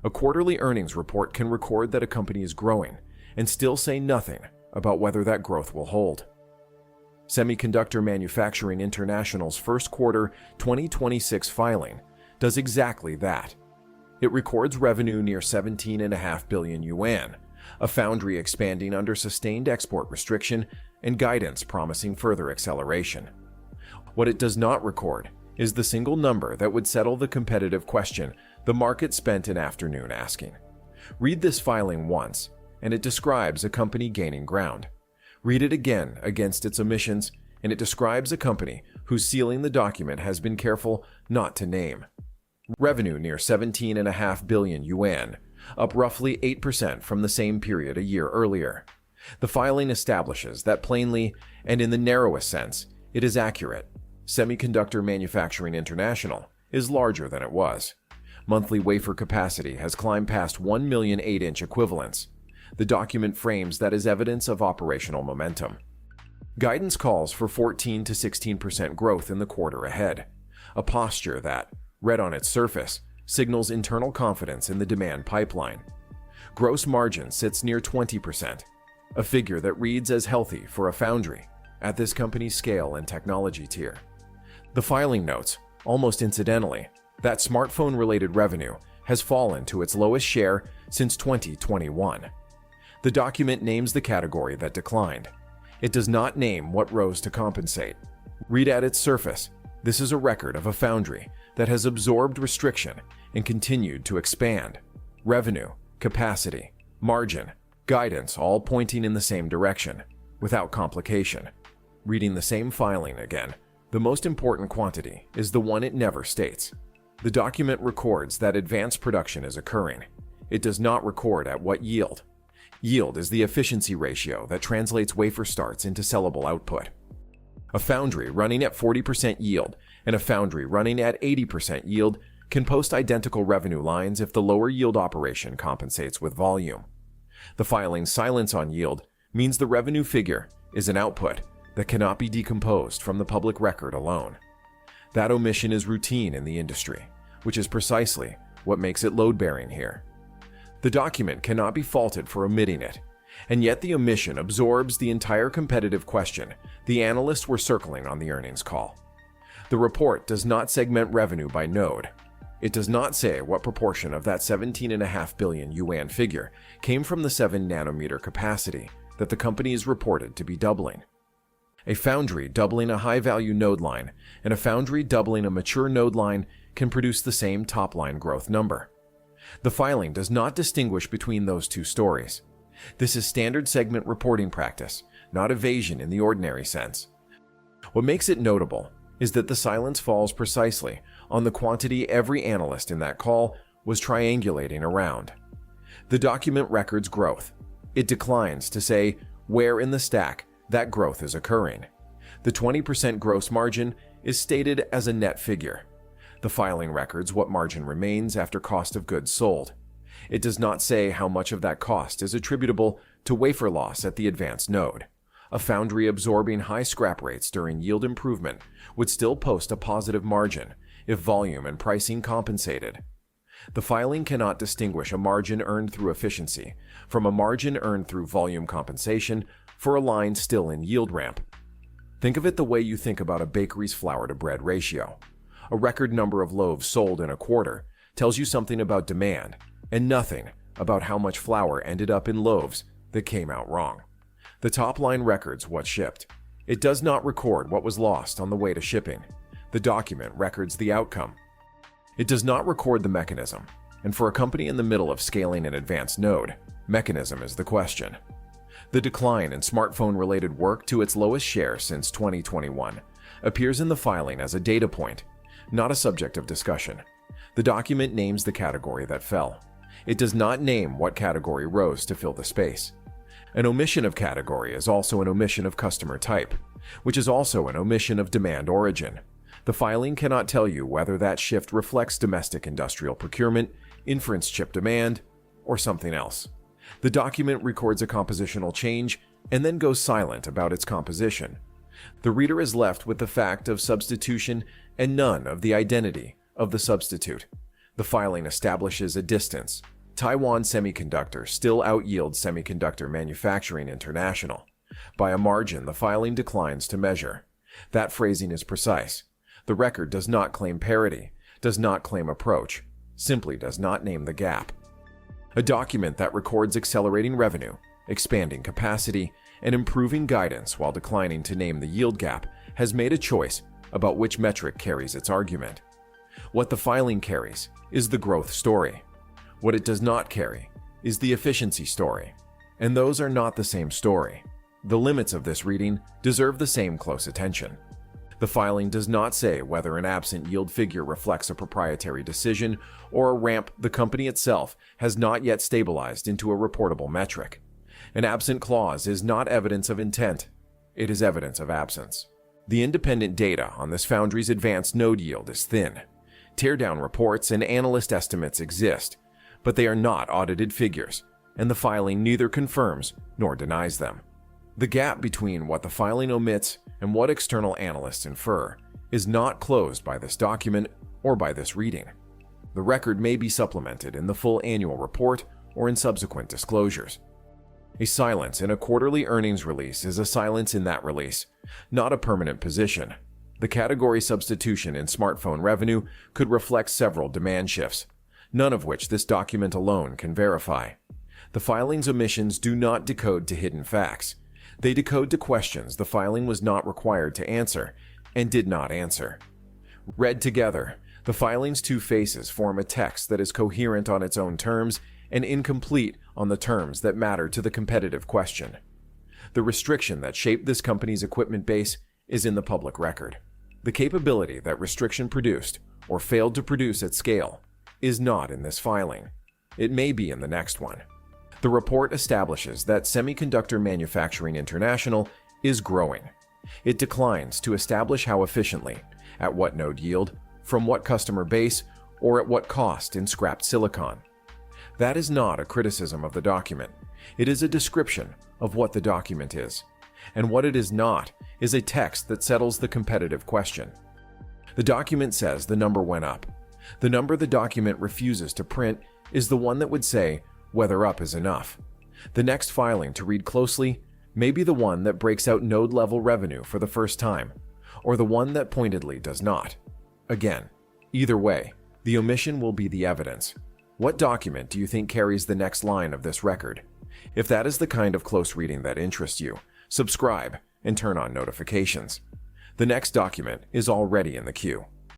A quarterly earnings report can record that a company is growing and still say nothing about whether that growth will hold. Semiconductor Manufacturing International's first quarter 2026 filing does exactly that. It records revenue near 17.5 billion yuan, a foundry expanding under sustained export restriction and guidance promising further acceleration. What it does not record is the single number that would settle the competitive question the market spent an afternoon asking. Read this filing once, and it describes a company gaining ground. Read it again against its omissions, and it describes a company whose sealing the document has been careful not to name. Revenue near 17.5 billion yuan, up roughly 8% from the same period a year earlier. The filing establishes that plainly, and in the narrowest sense, it is accurate. Semiconductor Manufacturing International is larger than it was. Monthly wafer capacity has climbed past 1 million 8-inch equivalents. The document frames that as evidence of operational momentum. Guidance calls for 14 to 16% growth in the quarter ahead, a posture that, read on its surface, signals internal confidence in the demand pipeline. Gross margin sits near 20%, a figure that reads as healthy for a foundry at this company's scale and technology tier. The filing notes, almost incidentally, that smartphone-related revenue has fallen to its lowest share since 2021. The document names the category that declined. It does not name what rose to compensate. Read at its surface, this is a record of a foundry that has absorbed restriction and continued to expand. Revenue, capacity, margin, guidance all pointing in the same direction, without complication. Reading the same filing again, the most important quantity is the one it never states. The document records that advanced production is occurring. It does not record at what yield. Yield is the efficiency ratio that translates wafer starts into sellable output. A foundry running at 40% yield and a foundry running at 80% yield can post identical revenue lines if the lower yield operation compensates with volume. The filing's silence on yield means the revenue figure is an output that cannot be decomposed from the public record alone. That omission is routine in the industry, which is precisely what makes it load-bearing here. The document cannot be faulted for omitting it, and yet the omission absorbs the entire competitive question the analysts were circling on the earnings call. The report does not segment revenue by node. It does not say what proportion of that 17.5 billion yuan figure came from the 7-nanometer capacity that the company is reported to be doubling. A foundry doubling a high-value node line and a foundry doubling a mature node line can produce the same top-line growth number. The filing does not distinguish between those two stories. This is standard segment reporting practice, not evasion in the ordinary sense. What makes it notable is that the silence falls precisely on the quantity every analyst in that call was triangulating around. The document records growth. It declines to say where in the stack that growth is occurring. The 20% gross margin is stated as a net figure. The filing records what margin remains after cost of goods sold. It does not say how much of that cost is attributable to wafer loss at the advanced node. A foundry absorbing high scrap rates during yield improvement would still post a positive margin if volume and pricing compensated. The filing cannot distinguish a margin earned through efficiency from a margin earned through volume compensation for a line still in yield ramp. Think of it the way you think about a bakery's flour-to-bread ratio. A record number of loaves sold in a quarter tells you something about demand and nothing about how much flour ended up in loaves that came out wrong. The top line records what shipped. It does not record what was lost on the way to shipping. The document records the outcome. It does not record the mechanism, and for a company in the middle of scaling an advanced node, mechanism is the question. The decline in smartphone-related work to its lowest share since 2021 appears in the filing as a data point, not a subject of discussion. The document names the category that fell. It does not name what category rose to fill the space. An omission of category is also an omission of customer type, which is also an omission of demand origin. The filing cannot tell you whether that shift reflects domestic industrial procurement, inference chip demand, or something else. The document records a compositional change and then goes silent about its composition. The reader is left with the fact of substitution and none of the identity of the substitute. The filing establishes a distance, Taiwan Semiconductor still outyields Semiconductor Manufacturing International. By a margin, the filing declines to measure. That phrasing is precise. The record does not claim parity, does not claim approach, simply does not name the gap. A document that records accelerating revenue, expanding capacity, and improving guidance while declining to name the yield gap has made a choice about which metric carries its argument. What the filing carries is the growth story. What it does not carry is the efficiency story. And those are not the same story. The limits of this reading deserve the same close attention. The filing does not say whether an absent yield figure reflects a proprietary decision or a ramp the company itself has not yet stabilized into a reportable metric. An absent clause is not evidence of intent, it is evidence of absence. The independent data on this foundry's advanced node yield is thin. Teardown reports and analyst estimates exist, but they are not audited figures, and the filing neither confirms nor denies them. The gap between what the filing omits and what external analysts infer is not closed by this document or by this reading. The record may be supplemented in the full annual report or in subsequent disclosures. A silence in a quarterly earnings release is a silence in that release, not a permanent position. The category substitution in smartphone revenue could reflect several demand shifts, none of which this document alone can verify. The filing's omissions do not decode to hidden facts. They decode to questions the filing was not required to answer and did not answer. Read together, the filing's two faces form a text that is coherent on its own terms and incomplete on the terms that matter to the competitive question. The restriction that shaped this company's equipment base is in the public record. The capability that restriction produced or failed to produce at scale is not in this filing. It may be in the next one. The report establishes that Semiconductor Manufacturing International is growing. It declines to establish how efficiently, at what node yield, from what customer base, or at what cost in scrapped silicon. That is not a criticism of the document. It is a description of what the document is. And what it is not is a text that settles the competitive question. The document says the number went up. The number the document refuses to print is the one that would say whether up is enough. The next filing to read closely may be the one that breaks out node-level revenue for the first time, or the one that pointedly does not. Again, either way, the omission will be the evidence. What document do you think carries the next line of this record? If that is the kind of close reading that interests you, subscribe and turn on notifications. The next document is already in the queue.